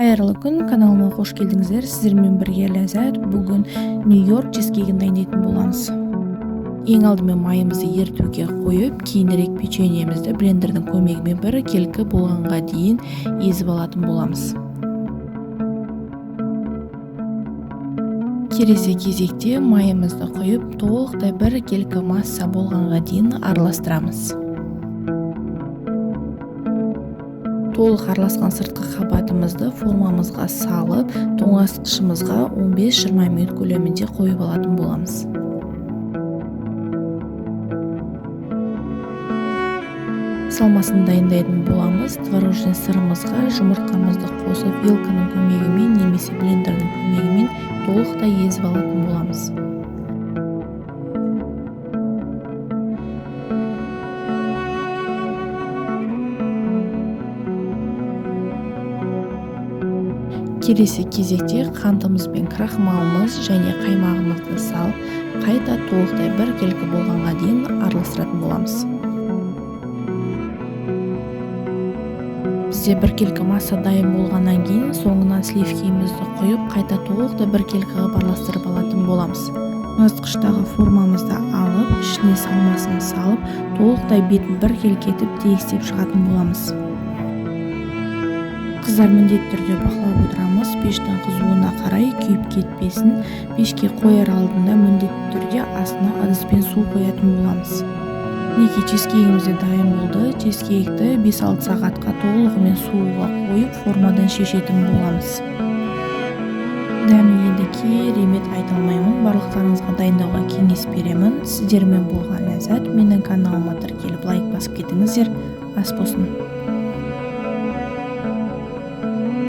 Қайырлы күн, каналыма қош келдіңіздер. Сіздермен бірге Ләззат. Бүгін Нью-Йорк чизкегін дайындайтын боламыз. Ең алдымен майымызды ерітуге қойып, кейінірек печеньемізді блендердің көмегімен біркелкі болғанға дейін езіп алатын боламыз. Келесі кезекте майымызды құйып, толықтай біркелкі масса болғанға дейін араластырамыз. Толық араласқан сыртқы қабатымызды формамызға салып, тоңазытқышымызға 15-20 минут көлемінде қойып алатын боламыз. Салмасын дайындайтын боламыз. Творожный сырымызға жұмыртқамызды қосып, вилканың көмегімен немесе блендердің көмегімен толықтай езіп алатын боламыз. Келесі кезекте қантымыз бен крахмалымыз және қаймағымызды салып, қайта толықтай біркелкі болғанға дейін араластыратын боламыз. Бізде біркелкі масса дайын болғаннан кейін соңынан сливкимізді құйып, қайта толықтай біркелкі қылып араластырып алатын боламыз. Тоңазытқыштағы формамызды алып, ішіне салмасын салып, толықтай бетін біркелкі етіп тегістеп шығатын боламыз. Қыздар міндетті түрде бақылап отырамыз, пештің қызуына қарай күйіп кетпесін. Пешке қояр алдында міндетті түрде астына ыдыспен су қоятын боламыз. Мінекей чизкегіміз де дайын болды. Чизкегті 5-6 сағатқа толығымен суға қойып, формадан шешетін боламыз. Дәмі енді керемет айта алмаймын. Барлықтарыңызға дайындауға кеңес беремін. Сіздермен болған Ләззат. Менің каналыма тіркеліп лайк басып кетіңіздер. Ас болсын.